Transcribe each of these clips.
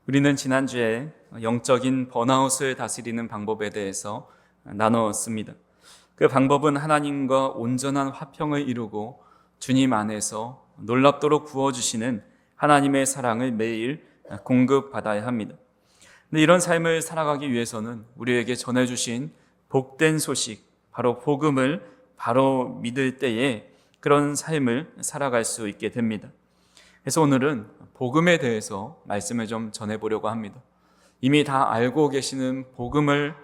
우리는 지난주에 영적인 번아웃을 다스리는 방법에 대해서 나누었습니다. 그 방법은 하나님과 온전한 화평을 이루고 주님 안에서 놀랍도록 부어주시는 하나님의 사랑을 매일 공급받아야 합니다. 근데 이런 삶을 살아가기 위해서는 우리에게 전해주신 복된 소식, 바로 복음을 바로 믿을 때에 그런 삶을 살아갈 수 있게 됩니다. 그래서 오늘은 복음에 대해서 말씀을 좀 전해보려고 합니다. 이미 다 알고 계시는 복음을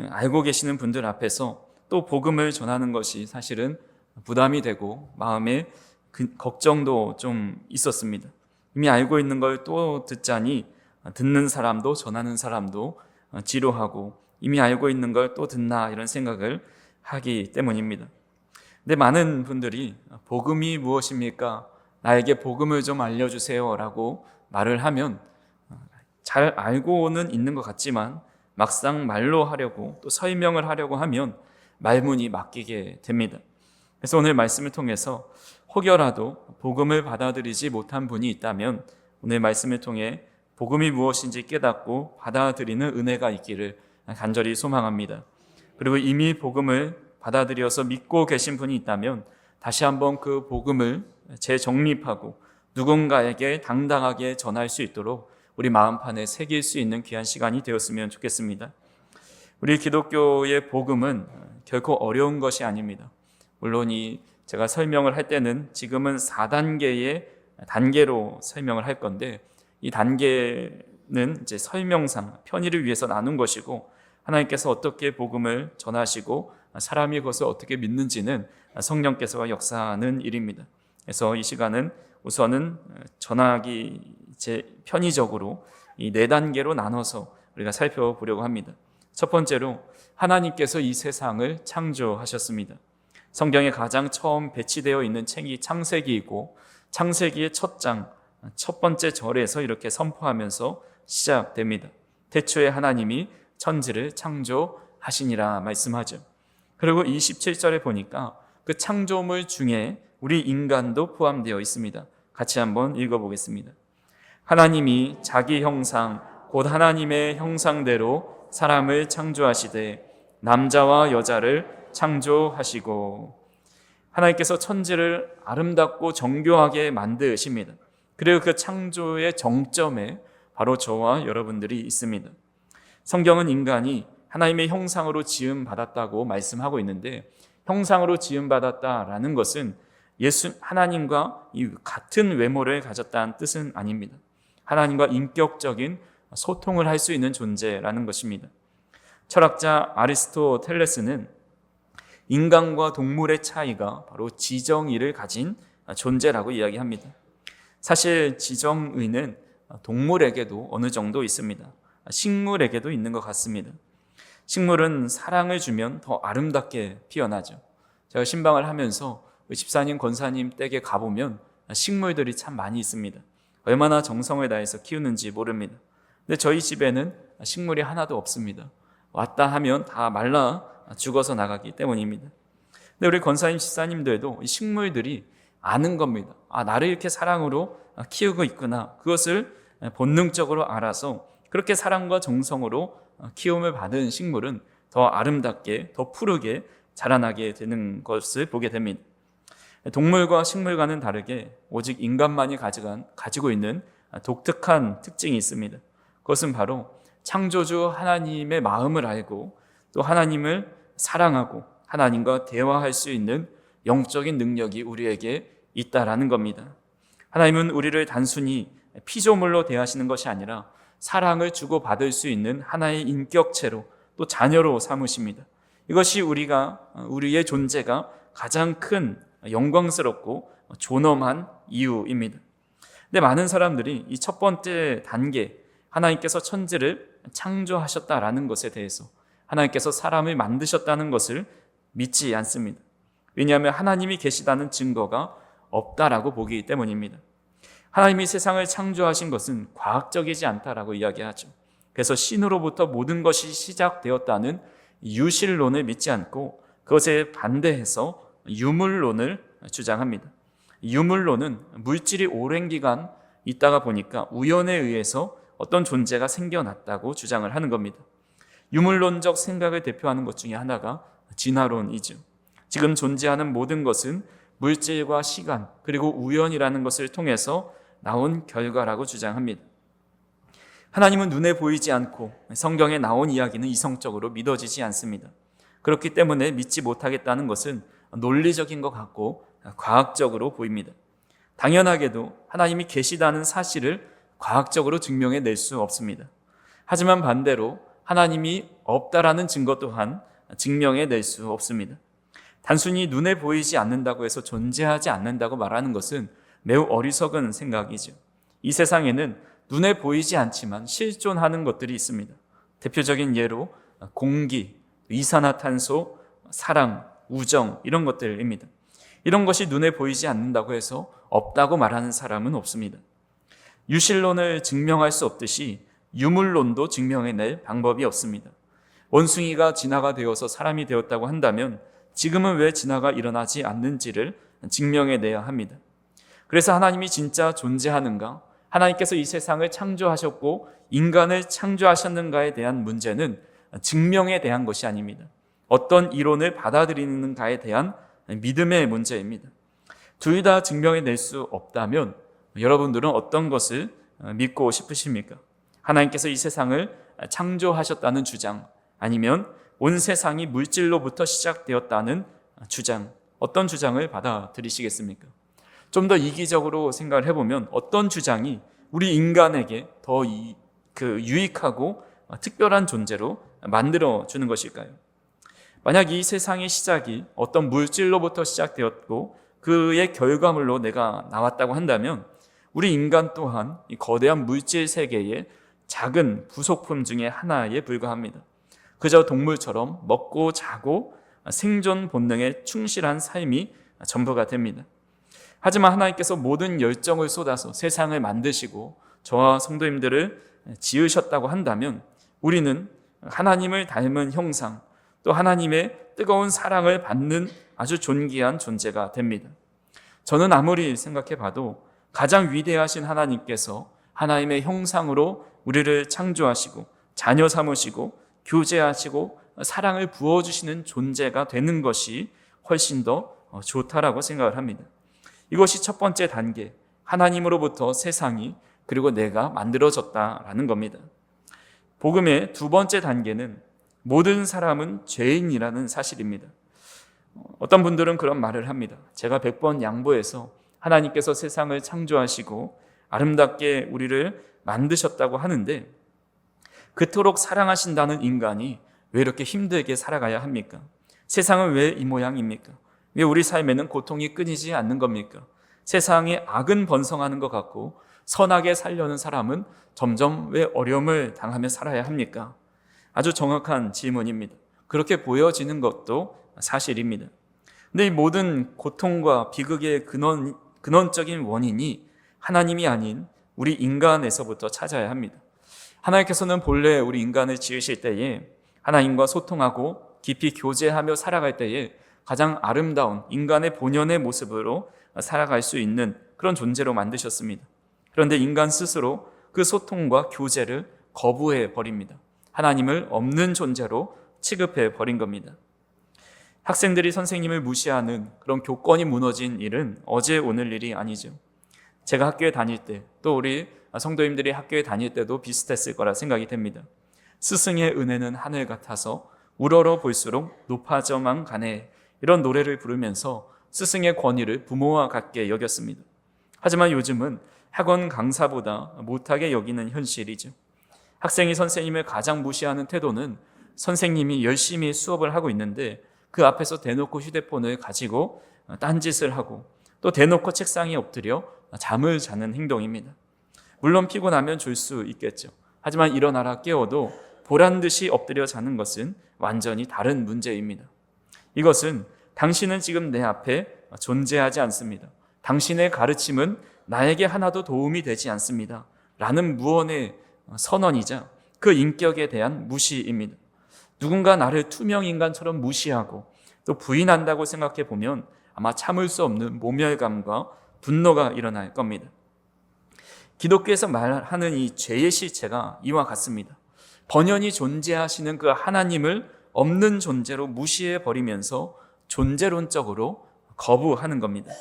알고 계시는 분들 앞에서 또 복음을 전하는 것이 사실은 부담이 되고 마음에 걱정도 좀 있었습니다. 이미 알고 있는 걸 또 듣자니 듣는 사람도 전하는 사람도 지루하고 이미 알고 있는 걸 또 듣나 이런 생각을 하기 때문입니다. 근데 많은 분들이 복음이 무엇입니까? 나에게 복음을 좀 알려주세요 라고 말을 하면 잘 알고는 있는 것 같지만 막상 말로 하려고 또 설명을 하려고 하면 말문이 막히게 됩니다. 그래서 오늘 말씀을 통해서 혹여라도 복음을 받아들이지 못한 분이 있다면 오늘 말씀을 통해 복음이 무엇인지 깨닫고 받아들이는 은혜가 있기를 간절히 소망합니다. 그리고 이미 복음을 받아들여서 믿고 계신 분이 있다면 다시 한번 그 복음을 재정립하고 누군가에게 당당하게 전할 수 있도록 우리 마음판에 새길 수 있는 귀한 시간이 되었으면 좋겠습니다. 우리 기독교의 복음은 결코 어려운 것이 아닙니다. 물론 제가 설명을 할 때는 지금은 4단계의 단계로 설명을 할 건데 이 단계는 이제 설명상 편의를 위해서 나눈 것이고 하나님께서 어떻게 복음을 전하시고 사람이 그것을 어떻게 믿는지는 성령께서 역사하는 일입니다. 그래서 이 시간은 우선은 전하기 편의적으로 이 4단계로 나눠서 우리가 살펴보려고 합니다. 첫 번째로 하나님께서 이 세상을 창조하셨습니다. 성경에 가장 처음 배치되어 있는 책이 창세기이고 창세기의 첫 장, 첫 번째 절에서 이렇게 선포하면서 시작됩니다. 태초에 하나님이 천지를 창조하시니라 말씀하죠. 그리고 27절에 보니까 그 창조물 중에 우리 인간도 포함되어 있습니다. 같이 한번 읽어보겠습니다. 하나님이 자기 형상 곧 하나님의 형상대로 사람을 창조하시되 남자와 여자를 창조하시고 하나님께서 천지를 아름답고 정교하게 만드십니다. 그리고 그 창조의 정점에 바로 저와 여러분들이 있습니다. 성경은 인간이 하나님의 형상으로 지음받았다고 말씀하고 있는데 형상으로 지음받았다라는 것은 하나님과 같은 외모를 가졌다는 뜻은 아닙니다. 하나님과 인격적인 소통을 할 수 있는 존재라는 것입니다. 철학자 아리스토텔레스는 인간과 동물의 차이가 바로 지정의를 가진 존재라고 이야기합니다. 사실 지정의는 동물에게도 어느 정도 있습니다. 식물에게도 있는 것 같습니다. 식물은 사랑을 주면 더 아름답게 피어나죠. 제가 신방을 하면서 집사님, 권사님 댁에 가보면 식물들이 참 많이 있습니다. 얼마나 정성을 다해서 키우는지 모릅니다. 근데 저희 집에는 식물이 하나도 없습니다. 왔다 하면 다 말라 죽어서 나가기 때문입니다. 근데 우리 권사님, 집사님들도 이 식물들이 아는 겁니다. 나를 이렇게 사랑으로 키우고 있구나. 그것을 본능적으로 알아서 그렇게 사랑과 정성으로 키움을 받은 식물은 더 아름답게, 더 푸르게 자라나게 되는 것을 보게 됩니다. 동물과 식물과는 다르게 오직 인간만이 가지고 있는 독특한 특징이 있습니다. 그것은 바로 창조주 하나님의 마음을 알고 또 하나님을 사랑하고 하나님과 대화할 수 있는 영적인 능력이 우리에게 있다라는 겁니다. 하나님은 우리를 단순히 피조물로 대하시는 것이 아니라 사랑을 주고받을 수 있는 하나의 인격체로 또 자녀로 삼으십니다. 이것이 우리의 존재가 가장 큰 영광스럽고 존엄한 이유입니다. 근데 많은 사람들이 이 첫 번째 단계, 하나님께서 천지를 창조하셨다라는 것에 대해서 하나님께서 사람을 만드셨다는 것을 믿지 않습니다. 왜냐하면 하나님이 계시다는 증거가 없다라고 보기 때문입니다. 하나님이 세상을 창조하신 것은 과학적이지 않다라고 이야기하죠. 그래서 신으로부터 모든 것이 시작되었다는 유실론을 믿지 않고 그것에 반대해서 유물론을 주장합니다. 유물론은 물질이 오랜 기간 있다가 보니까 우연에 의해서 어떤 존재가 생겨났다고 주장을 하는 겁니다. 유물론적 생각을 대표하는 것 중에 하나가 진화론이죠. 지금 존재하는 모든 것은 물질과 시간 그리고 우연이라는 것을 통해서 나온 결과라고 주장합니다. 하나님은 눈에 보이지 않고 성경에 나온 이야기는 이성적으로 믿어지지 않습니다. 그렇기 때문에 믿지 못하겠다는 것은 논리적인 것 같고 과학적으로 보입니다. 당연하게도 하나님이 계시다는 사실을 과학적으로 증명해낼 수 없습니다. 하지만 반대로 하나님이 없다라는 증거 또한 증명해낼 수 없습니다. 단순히 눈에 보이지 않는다고 해서 존재하지 않는다고 말하는 것은 매우 어리석은 생각이죠. 이 세상에는 눈에 보이지 않지만 실존하는 것들이 있습니다. 대표적인 예로 공기, 이산화탄소, 사랑, 우정 이런 것들입니다. 이런 것이 눈에 보이지 않는다고 해서 없다고 말하는 사람은 없습니다. 유실론을 증명할 수 없듯이 유물론도 증명해낼 방법이 없습니다. 원숭이가 진화가 되어서 사람이 되었다고 한다면 지금은 왜 진화가 일어나지 않는지를 증명해내야 합니다. 그래서 하나님이 진짜 존재하는가, 하나님께서 이 세상을 창조하셨고 인간을 창조하셨는가에 대한 문제는 증명에 대한 것이 아닙니다. 어떤 이론을 받아들이는가에 대한 믿음의 문제입니다. 둘 다 증명해낼 수 없다면 여러분들은 어떤 것을 믿고 싶으십니까? 하나님께서 이 세상을 창조하셨다는 주장, 아니면 온 세상이 물질로부터 시작되었다는 주장, 어떤 주장을 받아들이시겠습니까? 좀 더 이기적으로 생각을 해보면 어떤 주장이 우리 인간에게 더 유익하고 특별한 존재로 만들어주는 것일까요? 만약 이 세상의 시작이 어떤 물질로부터 시작되었고 그의 결과물로 내가 나왔다고 한다면 우리 인간 또한 이 거대한 물질 세계의 작은 부속품 중에 하나에 불과합니다. 그저 동물처럼 먹고 자고 생존 본능에 충실한 삶이 전부가 됩니다. 하지만 하나님께서 모든 열정을 쏟아서 세상을 만드시고 저와 성도님들을 지으셨다고 한다면 우리는 하나님을 닮은 형상, 또 하나님의 뜨거운 사랑을 받는 아주 존귀한 존재가 됩니다. 저는 아무리 생각해 봐도 가장 위대하신 하나님께서 하나님의 형상으로 우리를 창조하시고 자녀 삼으시고 교제하시고 사랑을 부어주시는 존재가 되는 것이 훨씬 더 좋다라고 생각을 합니다. 이것이 첫 번째 단계, 하나님으로부터 세상이 그리고 내가 만들어졌다라는 겁니다. 복음의 두 번째 단계는 모든 사람은 죄인이라는 사실입니다. 어떤 분들은 그런 말을 합니다. 제가 100번 양보해서 하나님께서 세상을 창조하시고 아름답게 우리를 만드셨다고 하는데 그토록 사랑하신다는 인간이 왜 이렇게 힘들게 살아가야 합니까? 세상은 왜 이 모양입니까? 왜 우리 삶에는 고통이 끊이지 않는 겁니까? 세상에 악은 번성하는 것 같고 선하게 살려는 사람은 점점 왜 어려움을 당하며 살아야 합니까? 아주 정확한 질문입니다. 그렇게 보여지는 것도 사실입니다. 근데 이 모든 고통과 비극의 근원적인 원인이 하나님이 아닌 우리 인간에서부터 찾아야 합니다. 하나님께서는 본래 우리 인간을 지으실 때에 하나님과 소통하고 깊이 교제하며 살아갈 때에 가장 아름다운 인간의 본연의 모습으로 살아갈 수 있는 그런 존재로 만드셨습니다. 그런데 인간 스스로 그 소통과 교제를 거부해 버립니다. 하나님을 없는 존재로 취급해 버린 겁니다. 학생들이 선생님을 무시하는 그런 교권이 무너진 일은 어제 오늘 일이 아니죠. 제가 학교에 다닐 때, 또 우리 성도님들이 학교에 다닐 때도 비슷했을 거라 생각이 됩니다. 스승의 은혜는 하늘 같아서 우러러 볼수록 높아져만 가네, 이런 노래를 부르면서 스승의 권위를 부모와 같게 여겼습니다. 하지만 요즘은 학원 강사보다 못하게 여기는 현실이죠. 학생이 선생님을 가장 무시하는 태도는 선생님이 열심히 수업을 하고 있는데 그 앞에서 대놓고 휴대폰을 가지고 딴짓을 하고 또 대놓고 책상에 엎드려 잠을 자는 행동입니다. 물론 피곤하면 졸 수 있겠죠. 하지만 일어나라 깨워도 보란듯이 엎드려 자는 것은 완전히 다른 문제입니다. 이것은 당신은 지금 내 앞에 존재하지 않습니다. 당신의 가르침은 나에게 하나도 도움이 되지 않습니다. 라는 무언의 선언이자 그 인격에 대한 무시입니다. 누군가 나를 투명인간처럼 무시하고 또 부인한다고 생각해 보면 아마 참을 수 없는 모멸감과 분노가 일어날 겁니다. 기독교에서 말하는 이 죄의 실체가 이와 같습니다. 번연히 존재하시는 그 하나님을 없는 존재로 무시해 버리면서 존재론적으로 거부하는 겁니다.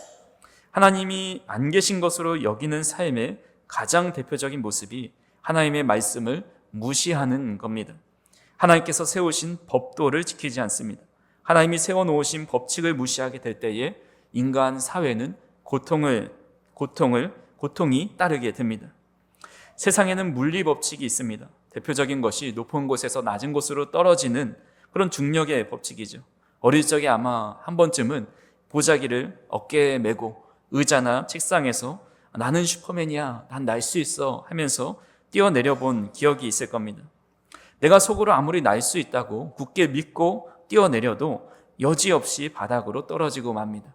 하나님이 안 계신 것으로 여기는 삶의 가장 대표적인 모습이 하나님의 말씀을 무시하는 겁니다. 하나님께서 세우신 법도를 지키지 않습니다. 하나님이 세워놓으신 법칙을 무시하게 될 때에 인간 사회는 고통이 따르게 됩니다. 세상에는 물리 법칙이 있습니다. 대표적인 것이 높은 곳에서 낮은 곳으로 떨어지는 그런 중력의 법칙이죠. 어릴 적에 아마 한 번쯤은 보자기를 어깨에 메고 의자나 책상에서 나는 슈퍼맨이야, 난 날 수 있어 하면서 뛰어내려 본 기억이 있을 겁니다. 내가 속으로 아무리 날 수 있다고 굳게 믿고 뛰어내려도 여지없이 바닥으로 떨어지고 맙니다.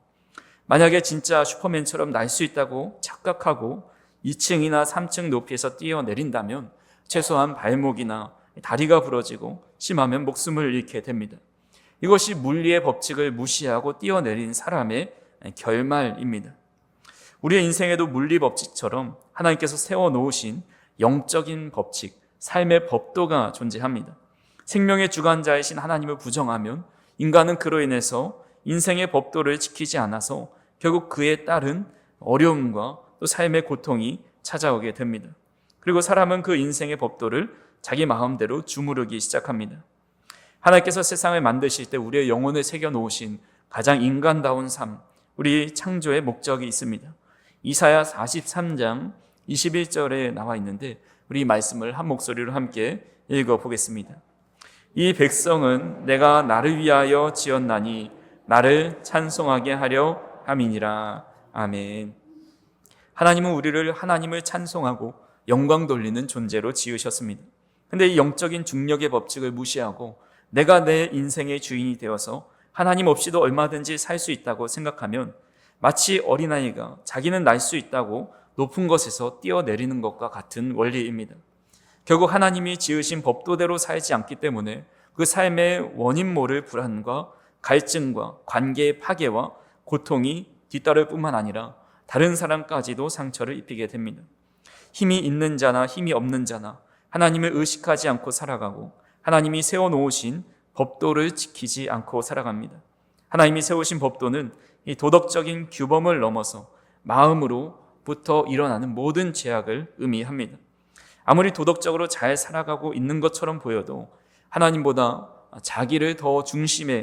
만약에 진짜 슈퍼맨처럼 날 수 있다고 착각하고 2층이나 3층 높이에서 뛰어내린다면 최소한 발목이나 다리가 부러지고 심하면 목숨을 잃게 됩니다. 이것이 물리의 법칙을 무시하고 뛰어내린 사람의 결말입니다. 우리의 인생에도 물리 법칙처럼 하나님께서 세워놓으신 영적인 법칙, 삶의 법도가 존재합니다. 생명의 주관자이신 하나님을 부정하면 인간은 그로 인해서 인생의 법도를 지키지 않아서 결국 그에 따른 어려움과 또 삶의 고통이 찾아오게 됩니다. 그리고 사람은 그 인생의 법도를 자기 마음대로 주무르기 시작합니다. 하나님께서 세상을 만드실 때 우리의 영혼을 새겨놓으신 가장 인간다운 삶, 우리 창조의 목적이 있습니다. 이사야 43장 21절에 나와 있는데 우리 이 말씀을 한 목소리로 함께 읽어보겠습니다. 이 백성은 내가 나를 위하여 지었나니 나를 찬송하게 하려 함이니라. 아멘. 하나님은 우리를 하나님을 찬송하고 영광 돌리는 존재로 지으셨습니다. 근데 이 영적인 중력의 법칙을 무시하고 내가 내 인생의 주인이 되어서 하나님 없이도 얼마든지 살 수 있다고 생각하면 마치 어린아이가 자기는 날 수 있다고 높은 것에서 뛰어내리는 것과 같은 원리입니다. 결국 하나님이 지으신 법도대로 살지 않기 때문에 그 삶의 원인 모를 불안과 갈증과 관계의 파괴와 고통이 뒤따를 뿐만 아니라 다른 사람까지도 상처를 입히게 됩니다. 힘이 있는 자나 힘이 없는 자나 하나님을 의식하지 않고 살아가고 하나님이 세워놓으신 법도를 지키지 않고 살아갑니다. 하나님이 세우신 법도는 이 도덕적인 규범을 넘어서 마음으로부터 일어나는 모든 죄악을 의미합니다. 아무리 도덕적으로 잘 살아가고 있는 것처럼 보여도 하나님보다 자기를 더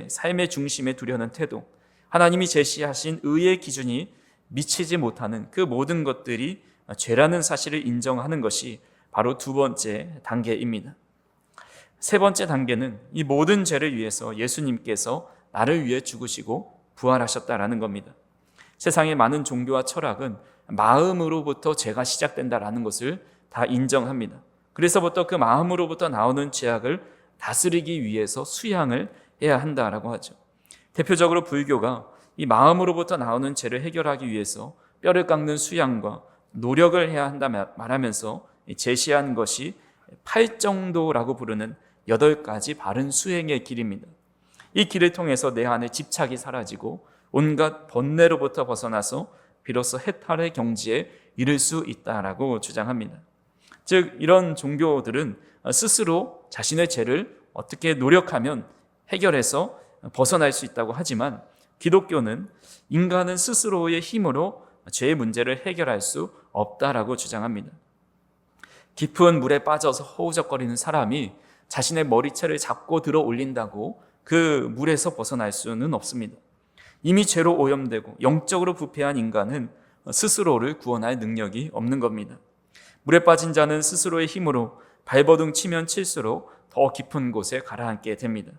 삶의 중심에 두려는 태도, 하나님이 제시하신 의의 기준이 미치지 못하는 그 모든 것들이 죄라는 사실을 인정하는 것이 바로 두 번째 단계입니다. 세 번째 단계는 이 모든 죄를 위해서 예수님께서 나를 위해 죽으시고 부활하셨다라는 겁니다. 세상의 많은 종교와 철학은 마음으로부터 죄가 시작된다라는 것을 다 인정합니다. 그래서부터 그 마음으로부터 나오는 죄악을 다스리기 위해서 수양을 해야 한다라고 하죠. 대표적으로 불교가 이 마음으로부터 나오는 죄를 해결하기 위해서 뼈를 깎는 수양과 노력을 해야 한다 말하면서 제시한 것이 팔정도라고 부르는 8가지 바른 수행의 길입니다. 이 길을 통해서 내 안에 집착이 사라지고 온갖 번뇌로부터 벗어나서 비로소 해탈의 경지에 이를 수 있다라고 주장합니다. 즉 이런 종교들은 스스로 자신의 죄를 어떻게 노력하면 해결해서 벗어날 수 있다고 하지만 기독교는 인간은 스스로의 힘으로 죄의 문제를 해결할 수 없다라고 주장합니다. 깊은 물에 빠져서 허우적거리는 사람이 자신의 머리채를 잡고 들어 올린다고 그 물에서 벗어날 수는 없습니다. 이미 죄로 오염되고 영적으로 부패한 인간은 스스로를 구원할 능력이 없는 겁니다. 물에 빠진 자는 스스로의 힘으로 발버둥 치면 칠수록 더 깊은 곳에 가라앉게 됩니다.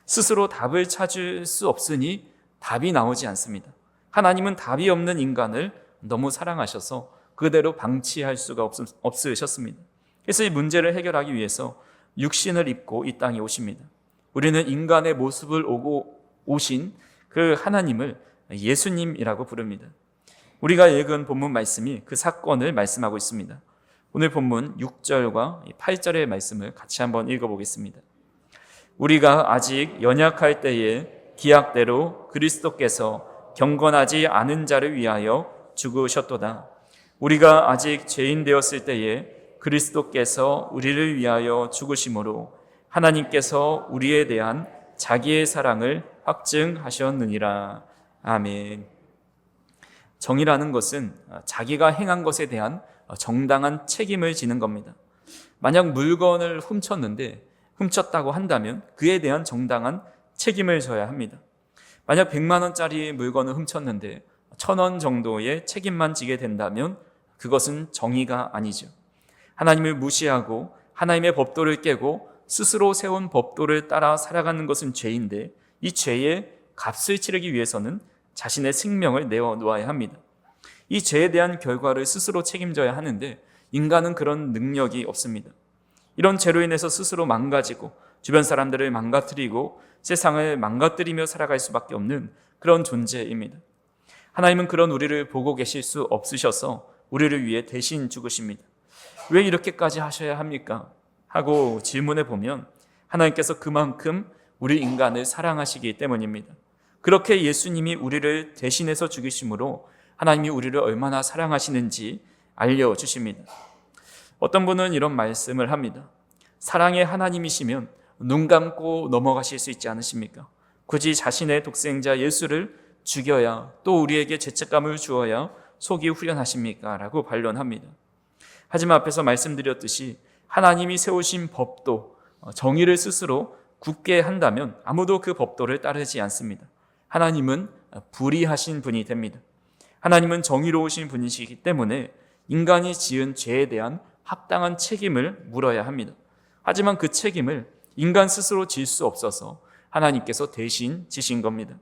스스로 답을 찾을 수 없으니 답이 나오지 않습니다. 하나님은 답이 없는 인간을 너무 사랑하셔서 그대로 방치할 수가 없으셨습니다. 그래서 이 문제를 해결하기 위해서 육신을 입고 이 땅에 오십니다. 우리는 인간의 모습을 오신 그 하나님을 예수님이라고 부릅니다. 우리가 읽은 본문 말씀이 그 사건을 말씀하고 있습니다. 오늘 본문 6절과 8절의 말씀을 같이 한번 읽어보겠습니다. 우리가 아직 연약할 때에 기약대로 그리스도께서 경건하지 않은 자를 위하여 죽으셨도다. 우리가 아직 죄인 되었을 때에 그리스도께서 우리를 위하여 죽으심으로 하나님께서 우리에 대한 자기의 사랑을 확증하셨느니라. 아멘. 정의라는 것은 자기가 행한 것에 대한 정당한 책임을 지는 겁니다. 만약 물건을 훔쳤다고 한다면 그에 대한 정당한 책임을 져야 합니다. 만약 100만 원짜리 물건을 훔쳤는데 1,000원 정도의 책임만 지게 된다면 그것은 정의가 아니죠. 하나님을 무시하고 하나님의 법도를 깨고 스스로 세운 법도를 따라 살아가는 것은 죄인데, 이 죄의 값을 치르기 위해서는 자신의 생명을 내어놓아야 합니다. 이 죄에 대한 결과를 스스로 책임져야 하는데 인간은 그런 능력이 없습니다. 이런 죄로 인해서 스스로 망가지고 주변 사람들을 망가뜨리고 세상을 망가뜨리며 살아갈 수밖에 없는 그런 존재입니다. 하나님은 그런 우리를 보고 계실 수 없으셔서 우리를 위해 대신 죽으십니다. 왜 이렇게까지 하셔야 합니까? 하고 질문해 보면 하나님께서 그만큼 우리 인간을 사랑하시기 때문입니다. 그렇게 예수님이 우리를 대신해서 죽이심으로 하나님이 우리를 얼마나 사랑하시는지 알려주십니다. 어떤 분은 이런 말씀을 합니다. 사랑의 하나님이시면 눈 감고 넘어가실 수 있지 않으십니까? 굳이 자신의 독생자 예수를 죽여야, 또 우리에게 죄책감을 주어야 속이 후련하십니까? 라고 반론합니다. 하지만 앞에서 말씀드렸듯이 하나님이 세우신 법도, 정의를 스스로 굳게 한다면 아무도 그 법도를 따르지 않습니다. 하나님은 불의하신 분이 됩니다. 하나님은 정의로우신 분이시기 때문에 인간이 지은 죄에 대한 합당한 책임을 물어야 합니다. 하지만 그 책임을 인간 스스로 질 수 없어서 하나님께서 대신 지신 겁니다.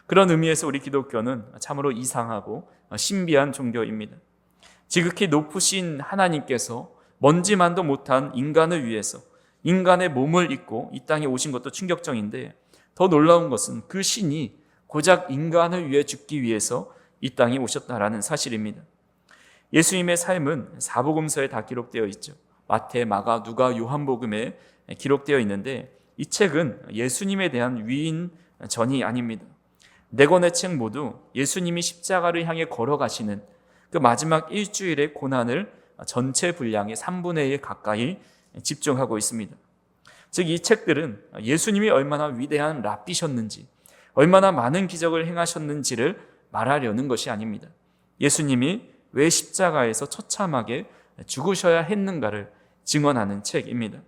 그런 의미에서 우리 기독교는 참으로 이상하고 신비한 종교입니다. 지극히 높으신 하나님께서 먼지만도 못한 인간을 위해서 인간의 몸을 입고 이 땅에 오신 것도 충격적인데, 더 놀라운 것은 그 신이 고작 인간을 위해 죽기 위해서 이 땅에 오셨다라는 사실입니다. 예수님의 삶은 사복음서에 다 기록되어 있죠. 마태, 마가, 누가, 요한복음에 기록되어 있는데 이 책은 예수님에 대한 위인전이 아닙니다. 네 권의 책 모두 예수님이 십자가를 향해 걸어가시는 그 마지막 일주일의 고난을 전체 분량의 3분의 1 가까이 집중하고 있습니다. 즉 이 책들은 예수님이 얼마나 위대한 랍비셨는지, 얼마나 많은 기적을 행하셨는지를 말하려는 것이 아닙니다. 예수님이 왜 십자가에서 처참하게 죽으셔야 했는가를 증언하는 책입니다.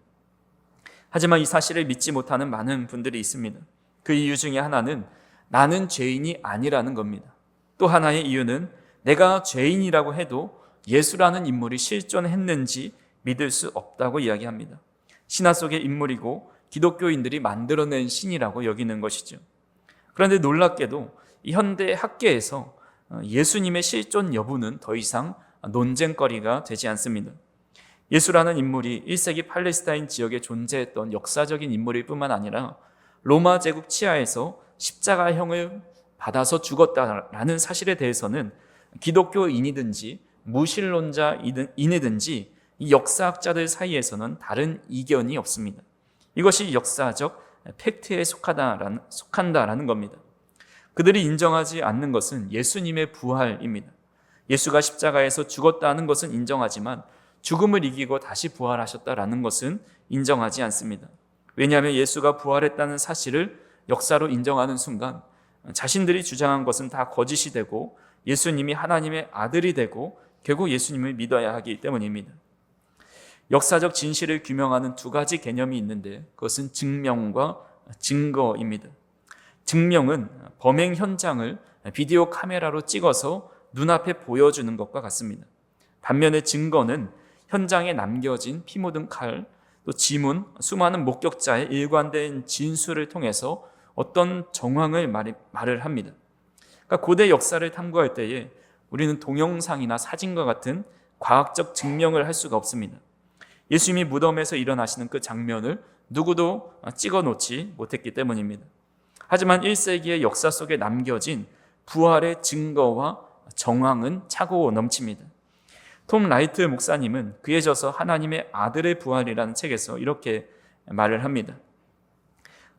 하지만 이 사실을 믿지 못하는 많은 분들이 있습니다. 그 이유 중에 하나는 나는 죄인이 아니라는 겁니다. 또 하나의 이유는 내가 죄인이라고 해도 예수라는 인물이 실존했는지 믿을 수 없다고 이야기합니다. 신화 속의 인물이고 기독교인들이 만들어낸 신이라고 여기는 것이죠. 그런데 놀랍게도 이 현대 학계에서 예수님의 실존 여부는 더 이상 논쟁거리가 되지 않습니다. 예수라는 인물이 1세기 팔레스타인 지역에 존재했던 역사적인 인물일 뿐만 아니라 로마 제국 치하에서 십자가형을 받아서 죽었다라는 사실에 대해서는 기독교인이든지 무신론자인이든지 이 역사학자들 사이에서는 다른 이견이 없습니다. 이것이 역사적 팩트에 속한다라는 겁니다. 그들이 인정하지 않는 것은 예수님의 부활입니다. 예수가 십자가에서 죽었다는 것은 인정하지만 죽음을 이기고 다시 부활하셨다라는 것은 인정하지 않습니다. 왜냐하면 예수가 부활했다는 사실을 역사로 인정하는 순간 자신들이 주장한 것은 다 거짓이 되고 예수님이 하나님의 아들이 되고 결국 예수님을 믿어야 하기 때문입니다. 역사적 진실을 규명하는 두 가지 개념이 있는데 그것은 증명과 증거입니다. 증명은 범행 현장을 비디오 카메라로 찍어서 눈앞에 보여주는 것과 같습니다. 반면에 증거는 현장에 남겨진 피 묻은 칼, 또 지문, 수많은 목격자의 일관된 진술을 통해서 어떤 정황을 말을 합니다. 그러니까 고대 역사를 탐구할 때에 우리는 동영상이나 사진과 같은 과학적 증명을 할 수가 없습니다. 예수님이 무덤에서 일어나시는 그 장면을 누구도 찍어놓지 못했기 때문입니다. 하지만 1세기의 역사 속에 남겨진 부활의 증거와 정황은 차고 넘칩니다. 톰 라이트 목사님은 그에 져서 하나님의 아들의 부활이라는 책에서 이렇게 말을 합니다.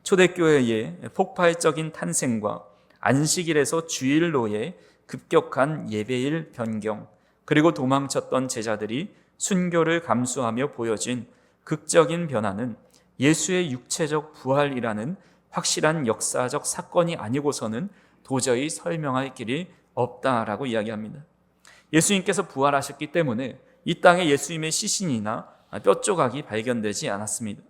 초대교회의 폭발적인 탄생과 안식일에서 주일로의 급격한 예배일 변경, 그리고 도망쳤던 제자들이 순교를 감수하며 보여진 극적인 변화는 예수의 육체적 부활이라는 확실한 역사적 사건이 아니고서는 도저히 설명할 길이 없다라고 이야기합니다. 예수님께서 부활하셨기 때문에 이 땅에 예수님의 시신이나 뼈 조각이 발견되지 않았습니다.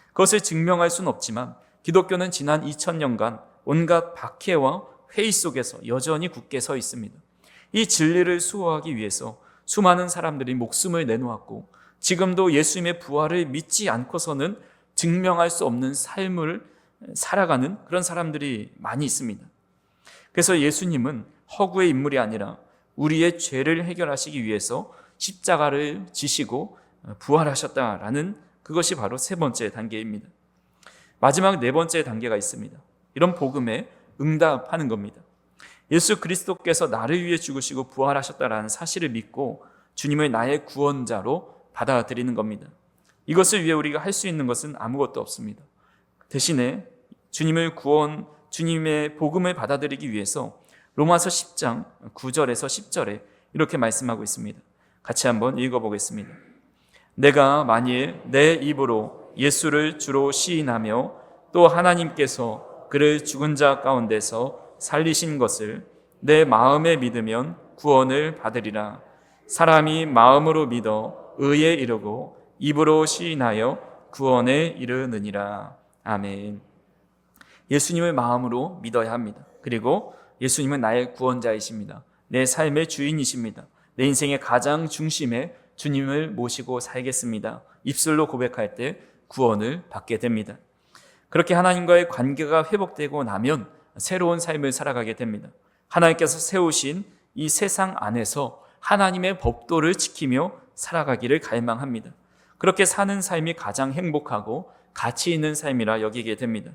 그것을 증명할 수는 없지만 기독교는 지난 2000년간 온갖 박해와 회의 속에서 여전히 굳게 서 있습니다. 이 진리를 수호하기 위해서 수많은 사람들이 목숨을 내놓았고 지금도 예수님의 부활을 믿지 않고서는 증명할 수 없는 삶을 살아가는 그런 사람들이 많이 있습니다. 그래서 예수님은 허구의 인물이 아니라 우리의 죄를 해결하시기 위해서 십자가를 지시고 부활하셨다라는 그것이 바로 세 번째 단계입니다. 마지막 네 번째 단계가 있습니다. 이런 복음에 응답하는 겁니다. 예수 그리스도께서 나를 위해 죽으시고 부활하셨다라는 사실을 믿고 주님을 나의 구원자로 받아들이는 겁니다. 이것을 위해 우리가 할 수 있는 것은 아무것도 없습니다. 대신에 주님의 복음을 받아들이기 위해서 로마서 10장 9절에서 10절에 이렇게 말씀하고 있습니다. 같이 한번 읽어보겠습니다. 내가 만일 내 입으로 예수를 주로 시인하며 또 하나님께서 그를 죽은 자 가운데서 살리신 것을 내 마음에 믿으면 구원을 받으리라. 사람이 마음으로 믿어 의에 이르고 입으로 시인하여 구원에 이르느니라. 아멘. 예수님을 마음으로 믿어야 합니다. 그리고 예수님은 나의 구원자이십니다. 내 삶의 주인이십니다. 내 인생의 가장 중심에 주님을 모시고 살겠습니다. 입술로 고백할 때 구원을 받게 됩니다. 그렇게 하나님과의 관계가 회복되고 나면 새로운 삶을 살아가게 됩니다. 하나님께서 세우신 이 세상 안에서 하나님의 법도를 지키며 살아가기를 갈망합니다. 그렇게 사는 삶이 가장 행복하고 가치 있는 삶이라 여기게 됩니다.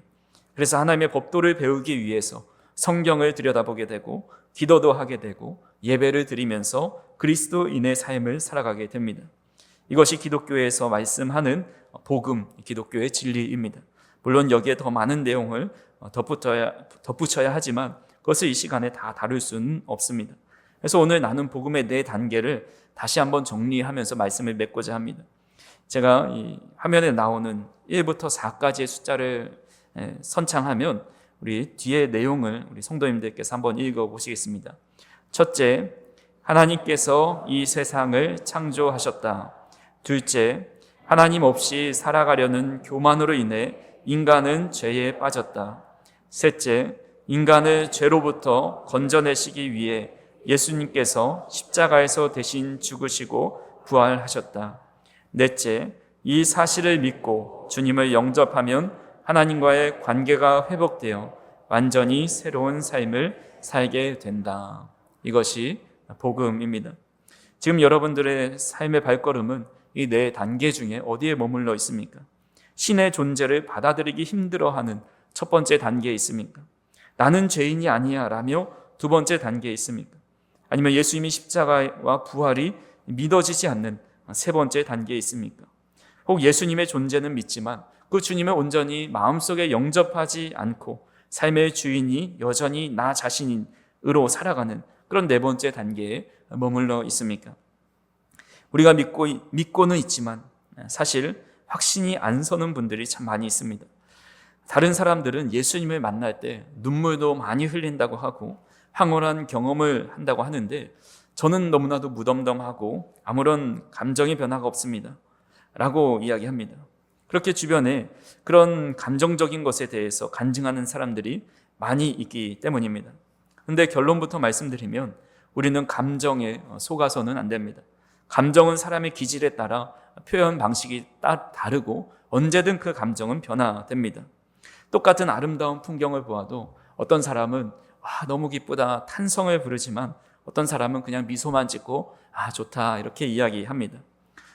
그래서 하나님의 법도를 배우기 위해서 성경을 들여다보게 되고 기도도 하게 되고 예배를 드리면서 그리스도인의 삶을 살아가게 됩니다. 이것이 기독교에서 말씀하는 복음, 기독교의 진리입니다. 물론 여기에 더 많은 내용을 덧붙여야 하지만 그것을 이 시간에 다 다룰 수는 없습니다. 그래서 오늘 나눈 복음의 네 단계를 다시 한번 정리하면서 말씀을 맺고자 합니다. 제가 이 화면에 나오는 1부터 4까지의 숫자를 선창하면 우리 뒤에 내용을 우리 성도님들께서 한번 읽어보시겠습니다. 첫째, 하나님께서 이 세상을 창조하셨다. 둘째, 하나님 없이 살아가려는 교만으로 인해 인간은 죄에 빠졌다. 셋째, 인간을 죄로부터 건져내시기 위해 예수님께서 십자가에서 대신 죽으시고 부활하셨다. 넷째, 이 사실을 믿고 주님을 영접하면 하나님과의 관계가 회복되어 완전히 새로운 삶을 살게 된다. 이것이 복음입니다. 지금 여러분들의 삶의 발걸음은 이 네 단계 중에 어디에 머물러 있습니까? 신의 존재를 받아들이기 힘들어하는 첫 번째 단계에 있습니까? 나는 죄인이 아니야 라며 두 번째 단계에 있습니까? 아니면 예수님이 십자가와 부활이 믿어지지 않는 세 번째 단계에 있습니까? 혹 예수님의 존재는 믿지만 그 주님을 온전히 마음속에 영접하지 않고 삶의 주인이 여전히 나 자신으로 살아가는 그런 네 번째 단계에 머물러 있습니까? 우리가 믿고는 있지만 사실 확신이 안 서는 분들이 참 많이 있습니다. 다른 사람들은 예수님을 만날 때 눈물도 많이 흘린다고 하고 황홀한 경험을 한다고 하는데 저는 너무나도 무덤덤하고 아무런 감정의 변화가 없습니다 라고 이야기합니다. 그렇게 주변에 그런 감정적인 것에 대해서 간증하는 사람들이 많이 있기 때문입니다. 그런데 결론부터 말씀드리면 우리는 감정에 속아서는 안 됩니다. 감정은 사람의 기질에 따라 표현 방식이 다르고 언제든 그 감정은 변화됩니다. 똑같은 아름다운 풍경을 보아도 어떤 사람은 너무 기쁘다 탄성을 부르지만 어떤 사람은 그냥 미소만 짓고 좋다 이렇게 이야기합니다.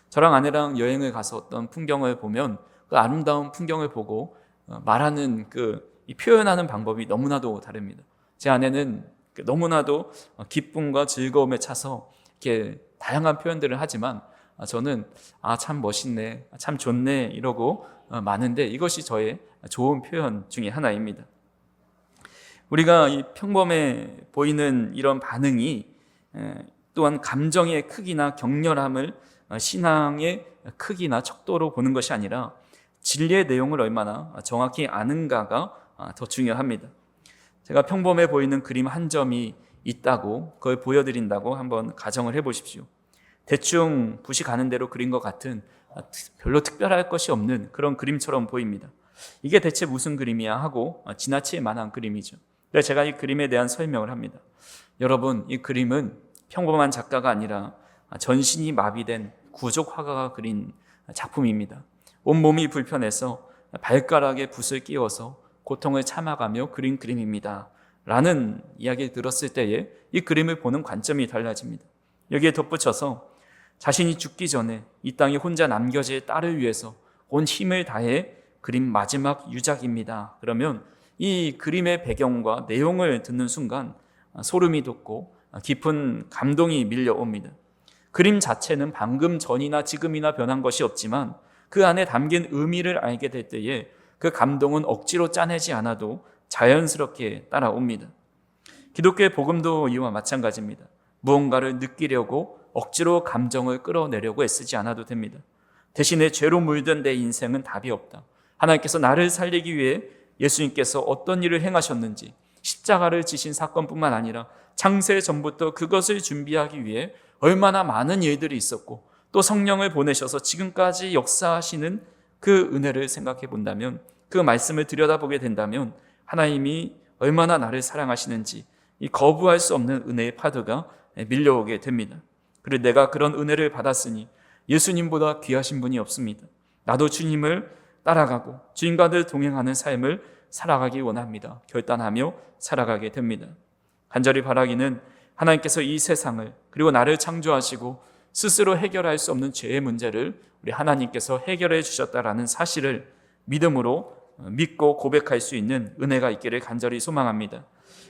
저랑 아내랑 여행을 가서 어떤 풍경을 보면 그 아름다운 풍경을 보고 말하는 이 표현하는 방법이 너무나도 다릅니다. 제 아내는 너무나도 기쁨과 즐거움에 차서 이렇게 다양한 표현들을 하지만 저는 참 멋있네, 참 좋네 이러고 많은데 이것이 저의 좋은 표현 중에 하나입니다. 우리가 이 평범해 보이는 이런 반응이 또한 감정의 크기나 격렬함을 신앙의 크기나 척도로 보는 것이 아니라 진리의 내용을 얼마나 정확히 아는가가 더 중요합니다. 제가 평범해 보이는 그림 한 점이 있다고 그걸 보여드린다고 한번 가정을 해보십시오. 대충 붓이 가는 대로 그린 것 같은 별로 특별할 것이 없는 그런 그림처럼 보입니다. 이게 대체 무슨 그림이야 하고 지나칠 만한 그림이죠. 그래서 제가 이 그림에 대한 설명을 합니다. 여러분, 이 그림은 평범한 작가가 아니라 전신이 마비된 구족 화가가 그린 작품입니다. 온몸이 불편해서 발가락에 붓을 끼워서 고통을 참아가며 그린 그림입니다 라는 이야기를 들었을 때에 이 그림을 보는 관점이 달라집니다. 여기에 덧붙여서 자신이 죽기 전에 이 땅에 혼자 남겨질 딸을 위해서 온 힘을 다해 그린 마지막 유작입니다. 그러면 이 그림의 배경과 내용을 듣는 순간 소름이 돋고 깊은 감동이 밀려옵니다. 그림 자체는 방금 전이나 지금이나 변한 것이 없지만 그 안에 담긴 의미를 알게 될 때에 그 감동은 억지로 짜내지 않아도 자연스럽게 따라옵니다. 기독교의 복음도 이와 마찬가지입니다. 무언가를 느끼려고 억지로 감정을 끌어내려고 애쓰지 않아도 됩니다. 대신에 죄로 물든 내 인생은 답이 없다. 하나님께서 나를 살리기 위해 예수님께서 어떤 일을 행하셨는지, 십자가를 지신 사건뿐만 아니라 창세 전부터 그것을 준비하기 위해 얼마나 많은 일들이 있었고 또 성령을 보내셔서 지금까지 역사하시는 그 은혜를 생각해 본다면, 그 말씀을 들여다보게 된다면 하나님이 얼마나 나를 사랑하시는지 이 거부할 수 없는 은혜의 파도가 밀려오게 됩니다. 그리고 내가 그런 은혜를 받았으니 예수님보다 귀하신 분이 없습니다. 나도 주님을 따라가고 주님과 늘 동행하는 삶을 살아가기 원합니다. 결단하며 살아가게 됩니다. 간절히 바라기는 하나님께서 이 세상을 그리고 나를 창조하시고 스스로 해결할 수 없는 죄의 문제를 우리 하나님께서 해결해 주셨다라는 사실을 믿음으로 믿고 고백할 수 있는 은혜가 있기를 간절히 소망합니다.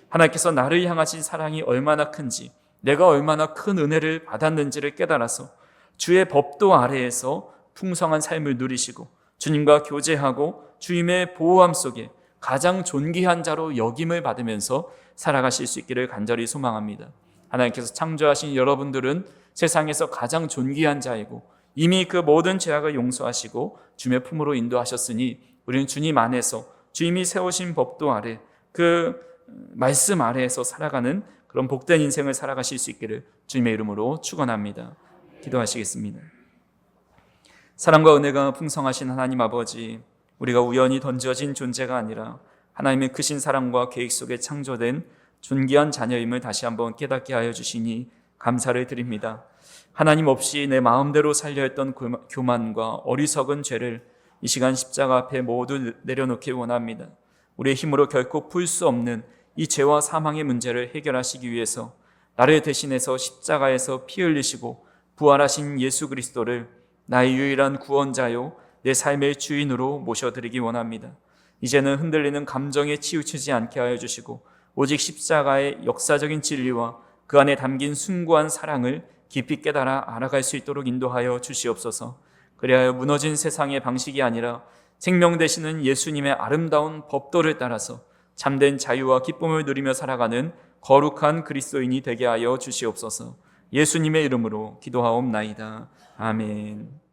하나님께서 나를 향하신 사랑이 얼마나 큰지, 내가 얼마나 큰 은혜를 받았는지를 깨달아서 주의 법도 아래에서 풍성한 삶을 누리시고 주님과 교제하고 주님의 보호함 속에 가장 존귀한 자로 여김을 받으면서 살아가실 수 있기를 간절히 소망합니다. 하나님께서 창조하신 여러분들은 세상에서 가장 존귀한 자이고 이미 그 모든 죄악을 용서하시고 주님의 품으로 인도하셨으니 우리는 주님 안에서 주님이 세우신 법도 아래 그 말씀 아래에서 살아가는 그런 복된 인생을 살아가실 수 있기를 주님의 이름으로 축원합니다. 기도하시겠습니다. 사랑과 은혜가 풍성하신 하나님 아버지, 우리가 우연히 던져진 존재가 아니라 하나님의 크신 사랑과 계획 속에 창조된 존귀한 자녀임을 다시 한번 깨닫게 하여 주시니 감사를 드립니다. 하나님 없이 내 마음대로 살려 했던 교만과 어리석은 죄를 이 시간 십자가 앞에 모두 내려놓기 원합니다. 우리의 힘으로 결코 풀 수 없는 이 죄와 사망의 문제를 해결하시기 위해서 나를 대신해서 십자가에서 피 흘리시고 부활하신 예수 그리스도를 나의 유일한 구원자요 내 삶의 주인으로 모셔드리기 원합니다. 이제는 흔들리는 감정에 치우치지 않게 하여 주시고 오직 십자가의 역사적인 진리와 그 안에 담긴 숭고한 사랑을 깊이 깨달아 알아갈 수 있도록 인도하여 주시옵소서. 그리하여 무너진 세상의 방식이 아니라 생명 되시는 예수님의 아름다운 법도를 따라서 참된 자유와 기쁨을 누리며 살아가는 거룩한 그리스도인이 되게 하여 주시옵소서. 예수님의 이름으로 기도하옵나이다. 아멘.